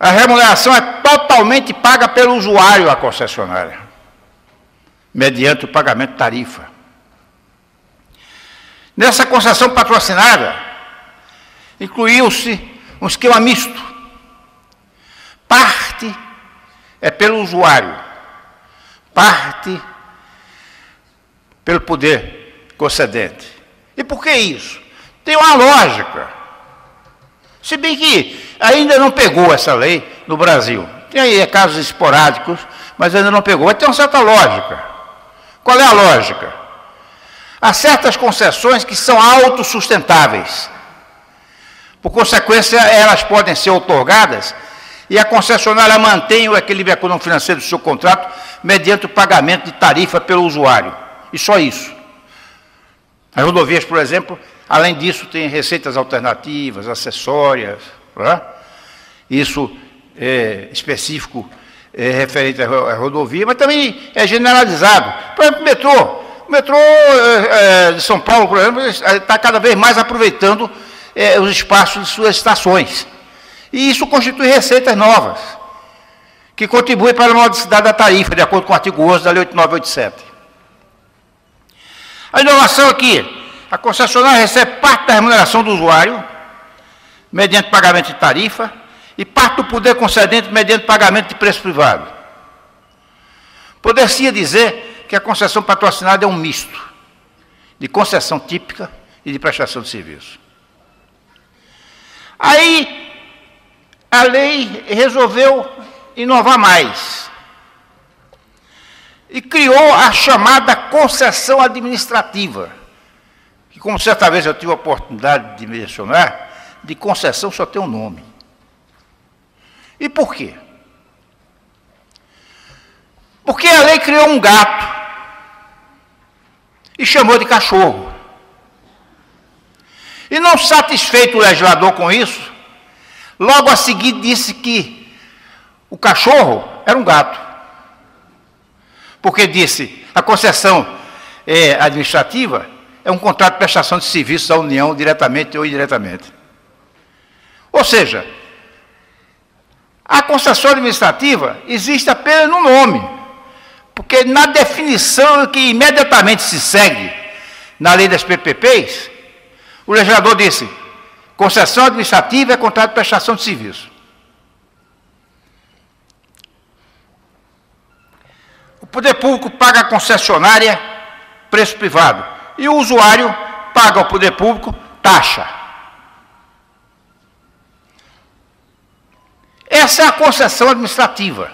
A remuneração é totalmente paga pelo usuário à concessionária, mediante o pagamento de tarifa. Nessa concessão patrocinada, incluiu-se um esquema misto. Parte é pelo usuário, parte pelo poder concedente. E por que isso? Tem uma lógica. Se bem que ainda não pegou essa lei no Brasil. Tem aí casos esporádicos, mas ainda não pegou. Mas tem uma certa lógica. Qual é a lógica? Há certas concessões que são autossustentáveis. Por consequência, elas podem ser outorgadas e a concessionária mantém o equilíbrio econômico-financeiro do seu contrato mediante o pagamento de tarifa pelo usuário. E só isso. As rodovias, por exemplo, além disso, tem receitas alternativas, acessórias. Né? Isso é específico, referente à rodovia, mas também é generalizado. Por exemplo, o metrô. O metrô de São Paulo, por exemplo, está cada vez mais aproveitando os espaços de suas estações. E isso constitui receitas novas, que contribuem para a modicidade da tarifa, de acordo com o artigo 11 da Lei 8987. A inovação aqui, a concessionária recebe parte da remuneração do usuário, mediante pagamento de tarifa, e parte do poder concedente mediante pagamento de preço privado. Poder-se dizer que a concessão patrocinada é um misto de concessão típica e de prestação de serviço. Aí, a lei resolveu inovar mais e criou a chamada concessão administrativa, que, como certa vez eu tive a oportunidade de mencionar, de concessão só tem um nome. E por quê? Porque a lei criou um gato e chamou de cachorro. E não satisfeito o legislador com isso, logo a seguir disse que o cachorro era um gato. Porque disse, a concessão administrativa é um contrato de prestação de serviços da União, diretamente ou indiretamente. Ou seja, a concessão administrativa existe apenas no nome, porque na definição que imediatamente se segue na lei das PPPs, o legislador disse, concessão administrativa é contrato de prestação de serviço. O poder público paga à concessionária preço privado e o usuário paga ao poder público taxa. Essa é a concessão administrativa.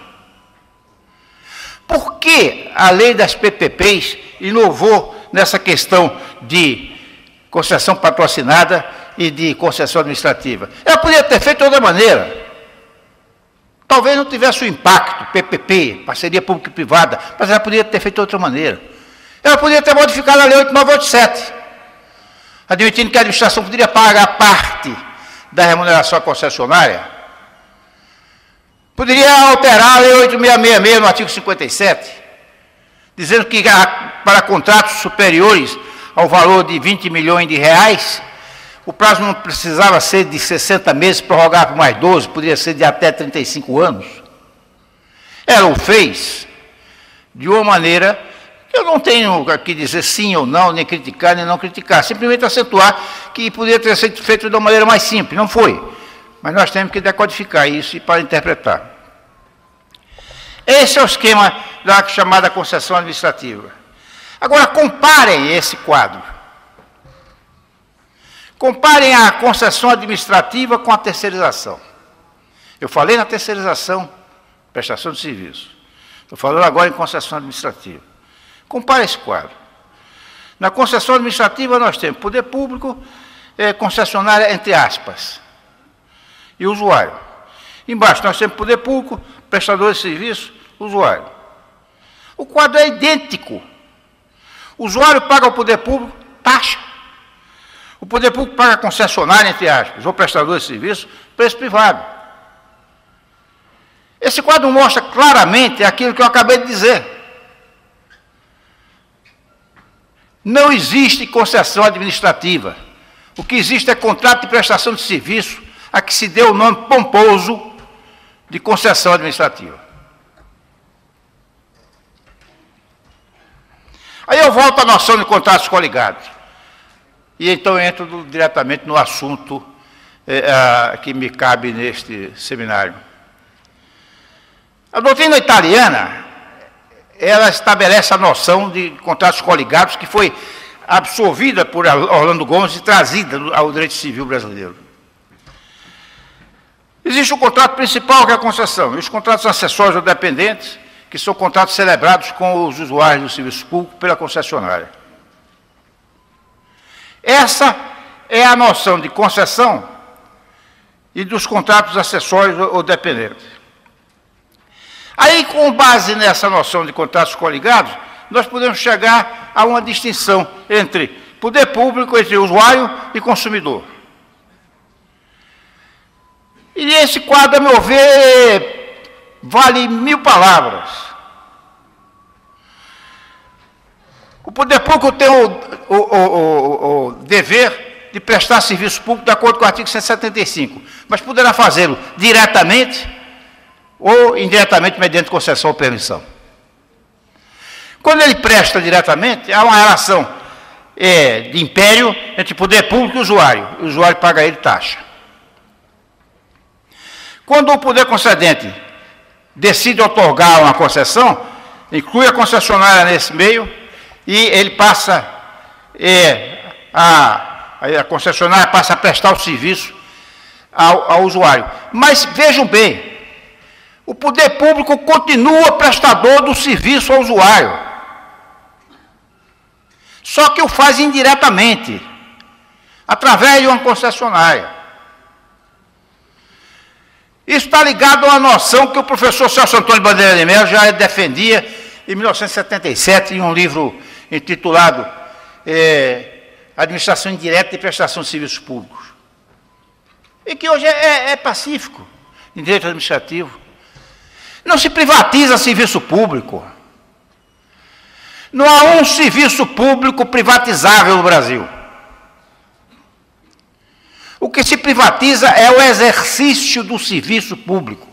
Por que a lei das PPPs inovou nessa questão de concessão patrocinada e de concessão administrativa? Ela poderia ter feito de outra maneira. Talvez não tivesse o impacto, PPP, parceria pública e privada, mas ela poderia ter feito de outra maneira. Ela poderia ter modificado a lei 8987, admitindo que a administração poderia pagar parte da remuneração à concessionária. Poderia alterar a lei 8666 no artigo 57, dizendo que para contratos superiores ao valor de 20 milhões de reais, o prazo não precisava ser de 60 meses, prorrogar por mais 12, poderia ser de até 35 anos. Ela o fez de uma maneira que eu não tenho aqui dizer sim ou não, nem criticar, nem não criticar, simplesmente acentuar que poderia ter sido feito de uma maneira mais simples, não foi. Mas nós temos que decodificar isso e para interpretar. Esse é o esquema da chamada concessão administrativa. Agora, comparem esse quadro. Comparem a concessão administrativa com a terceirização. Eu falei na terceirização, prestação de serviço. Estou falando agora em concessão administrativa. Compare esse quadro. Na concessão administrativa, nós temos poder público, concessionária, entre aspas, e usuário. Embaixo, nós temos poder público, prestador de serviço, usuário. O quadro é idêntico. O usuário paga ao poder público taxa. O poder público paga a concessionária, entre aspas, ou prestador de serviço, preço privado. Esse quadro mostra claramente aquilo que eu acabei de dizer. Não existe concessão administrativa. O que existe é contrato de prestação de serviço, a que se deu o nome pomposo de concessão administrativa. Aí eu volto à noção de contratos coligados. E então entro diretamente no assunto que me cabe neste seminário. A doutrina italiana, ela estabelece a noção de contratos coligados que foi absorvida por Orlando Gomes e trazida ao direito civil brasileiro. Existe o contrato principal, que é a concessão, e os contratos acessórios ou dependentes, que são contratos celebrados com os usuários do serviço público pela concessionária. Essa é a noção de concessão e dos contratos acessórios ou dependentes. Aí, com base nessa noção de contratos coligados, nós podemos chegar a uma distinção entre poder público, entre usuário e consumidor. E esse quadro, a meu ver, vale 1000 palavras. O poder público tem o dever de prestar serviço público de acordo com o artigo 175, mas poderá fazê-lo diretamente ou indiretamente mediante concessão ou permissão. Quando ele presta diretamente, há uma relação de império entre poder público e usuário. O usuário paga a ele taxa. Quando o poder concedente decide otorgar uma concessão, inclui a concessionária nesse meio e ele passa, a concessionária passa a prestar o serviço ao usuário. Mas vejam bem, o poder público continua prestador do serviço ao usuário. Só que o faz indiretamente, através de uma concessionária. Isso está ligado à noção que o professor Celso Antônio Bandeira de Mello já defendia em 1977, em um livro intitulado Administração Indireta e Prestação de Serviços Públicos. E que hoje é pacífico em direito administrativo. Não se privatiza serviço público. Não há um serviço público privatizável no Brasil. O que se privatiza é o exercício do serviço público.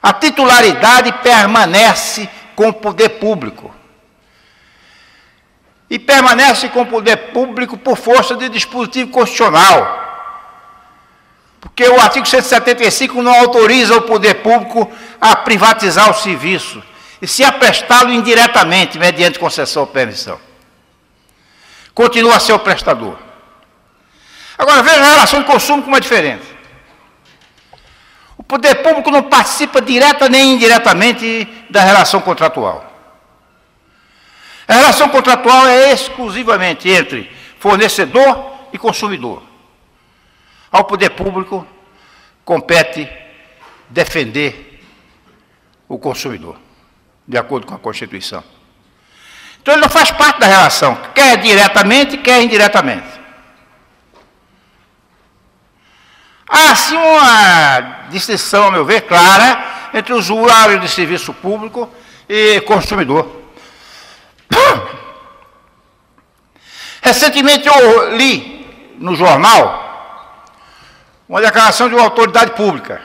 A titularidade permanece com o poder público. E permanece com o poder público por força de dispositivo constitucional. Porque o artigo 175 não autoriza o poder público a privatizar o serviço, e se a prestá-lo indiretamente, mediante concessão ou permissão. Continua a ser o prestador. Agora, veja a relação de consumo como é diferente. O poder público não participa direta nem indiretamente da relação contratual. A relação contratual é exclusivamente entre fornecedor e consumidor. Ao poder público compete defender o consumidor, de acordo com a Constituição. Então ele não faz parte da relação, quer diretamente, quer indiretamente. Há, sim, uma distinção, a meu ver, clara entre usuário de serviço público e consumidor. Recentemente eu li no jornal uma declaração de uma autoridade pública.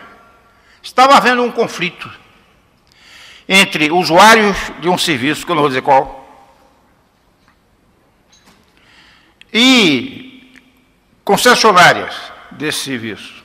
Estava havendo um conflito entre usuários de um serviço, que eu não vou dizer qual, e concessionárias desse serviço.